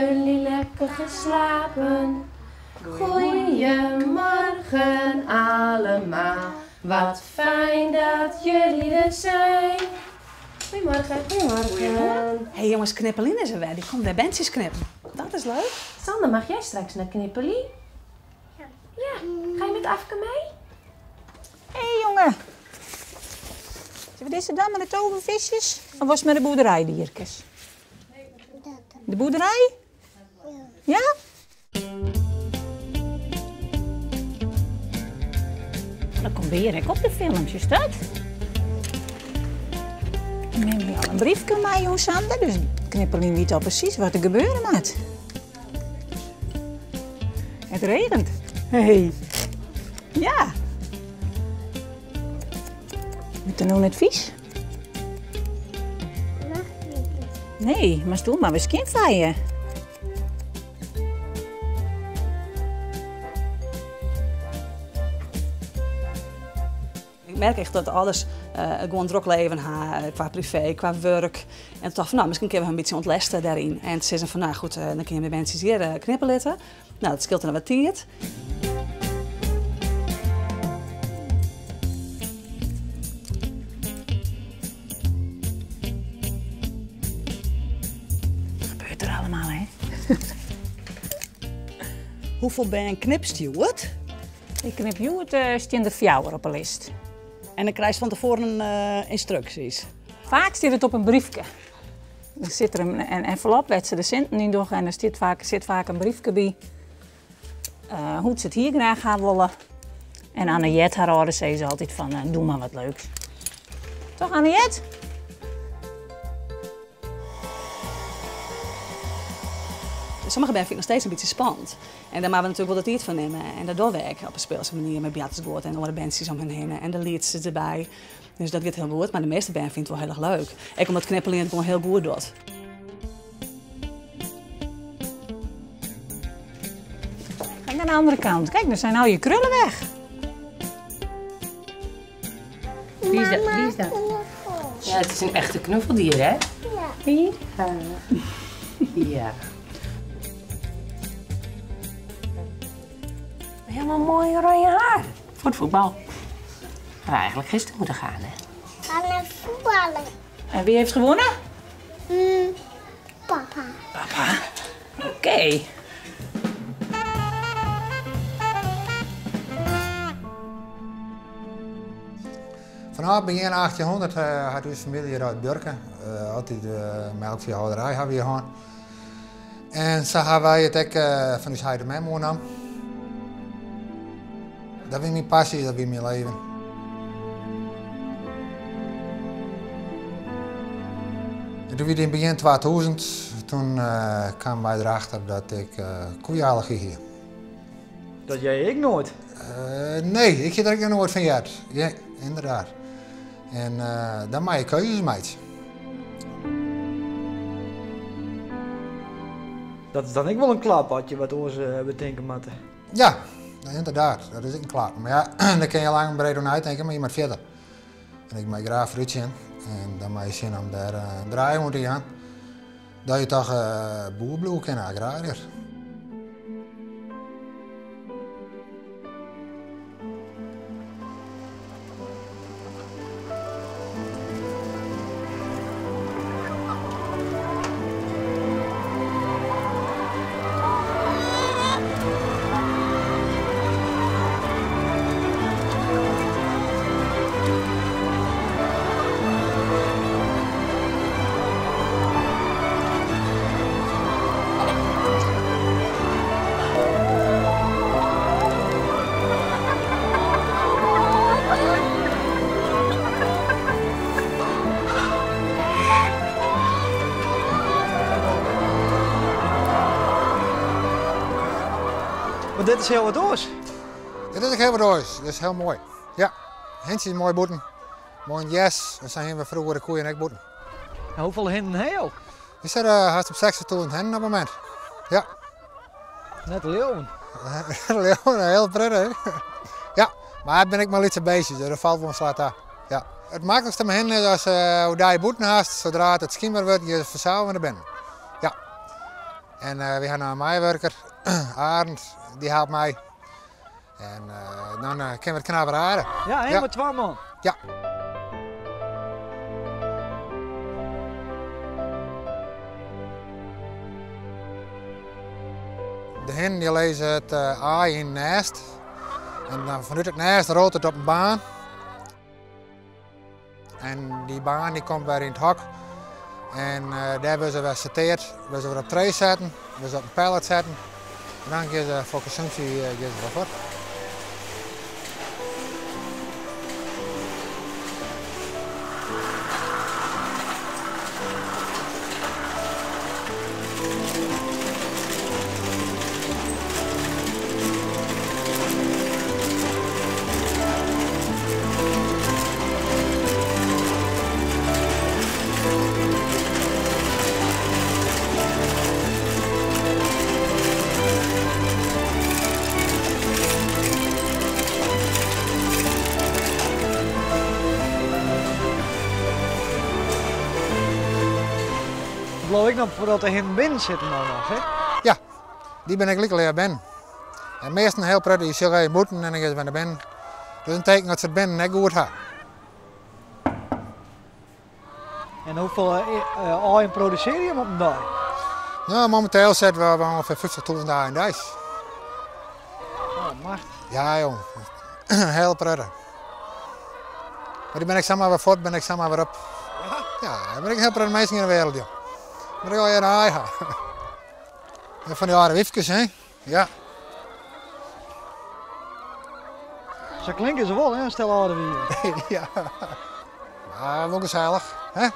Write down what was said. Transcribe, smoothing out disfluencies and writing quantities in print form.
jullie lekker geslapen? Goeiemorgen allemaal. Wat fijn dat jullie er zijn. Goedemorgen. Goedemorgen. Hé jongens, Knippeline is er weer. Die komt bij bandjes knippen. Dat is leuk. Sander, mag jij straks naar Knippelie? Ja. Ja. Ga je met Afke mee? Hé jongen. Zullen we deze dan met de tovervisjes? Of was het met de boerderijbiertjes? De boerderij? Ja. Ja? Dat komt weer op de filmpjes, dat? Dan neem je al een briefje mee, jong Sander, dus Knippeline weet al precies wat er gebeuren moet. Het regent. Hey. Ja. Moet er nou net vies? Nee, maar doe maar eens kind van je. Ik merk echt dat alles gewoon druk leven heeft, qua privé, qua werk. En toen dacht ik van, nou, misschien kunnen we een beetje ontlasten daarin. En toen zei ze van, nou goed, dan kun je met mensen hier knippen laten. Nou, dat scheelt dan wat tijd. Wat gebeurt er allemaal, hè? Hoeveel ben je knipsteward? Ik knip jou het staan er 4 op een list. En dan krijg je van tevoren instructies. Vaak zit het op een briefje. Er zit er een envelop waar ze de centen in doen en er zit vaak een briefje bij. Hoe ze het hier graag gaan willen. En Anne-Jet, haar ouder, zei ze altijd van, doe maar wat leuks. Toch, Anne-Jet? Sommige ben vind ik nog steeds een beetje spannend. En daar maken we natuurlijk wel de tijd van nemen. En daardoor werk ik op een speelse manier met Beatrice Goort en alle bandjes om hen heen. En de liedjes erbij. Dus dat gaat heel goed. Maar de meeste band vindt het wel heel erg leuk. Ik omdat Knippeline het gewoon heel goed doet. Kijk naar de andere kant. Kijk, dan zijn al je krullen weg. Wie is dat? Wie is dat? Ja, het is een echte knuffeldier, hè? Ja. Ja. Helemaal mooi oranje haar. Voor het voetbal. Maar eigenlijk gisteren moeten gaan, hè? Gaan naar voetballen. En wie heeft gewonnen? Papa. Papa. Oké. Vanaf begin 1800 had onze familie hier uit Burken. Altijd melkveehouderij hebben we hier gehad. En zo hebben wij het ook van ons heide meegenomen. Dat was mijn passie, dat was mijn leven. En toen in het begin 2000, toen kwamen wij erachter dat ik koeienallergie had. Dat jij ik nooit? Nee, ik heb er ook nooit van gehad. Ja, inderdaad. En dan maak je keuzes mee. Dat is dan ook wel een klappadje wat ons bedenken moeten. Ja, inderdaad. Dat is ook een klap. Maar ja, dan kun je lang en breed uitdenken, maar je moet verder. En ik maak graag fruitje in. En dan maak je zin om daar draaien moet gaan. Dat je toch boerbloed kan agrariër. Maar dit is heel wat oors. Dit is ook heel wat oors. Dit is heel mooi. Ja, hentjes is mooi boeten. Mooi jas. Dat zijn we vroeger de koeien en boeten. En hoeveel hinden heel? Ik zit haast op 26 hennen op het moment. Ja. Net leeuwen. Leeuwen, heel prettig. Ja, maar ben ik maar iets bezig, dus dat valt wel een slaat aan. Ja. Het makkelijkste met hen is als hoe je boeten haast, zodra het schimmer wordt, je verzauwen er binnen. Ja. En we gaan naar een maaiwerker, Arend, die helpt mij. En dan kunnen we het knappen aarden. Ja, helemaal 2 man. Ja. De hen die lezen het aai in het nest. En dan vanuit het nest rolt het op een baan. En die baan die komt weer in het hok. En daar hebben ze weer sorteerd. We ze weer op tray zetten, we ze op een pallet zetten. En dan gaan ze voor consumptie weer voort. Geloof ik nog voordat er hen binnen zitten nou nog, hè? Ja, die ben ik lekker ben. En meestal heel prettig, je zult je moeten en dan gaan ze naar binnen. Dus een teken dat ze het binnen net goed hebben. En hoeveel aaien produceer je hem op een dag? Nou, momenteel zetten we ongeveer 50.000 dagen in thuis. Oh, machtig. Ja jong, heel prettig. Maar die ben ik samen weer voort, ben ik samen weer op. Ja, dan ben ik heel prettig mensen in de wereld, joh. Maar dan ga je naar eigen. Van die oude wiefjes, hè? Ja. Zo klinken ze wel, hè? Stel oude wieren. Ja. Maar wel gezellig, hè?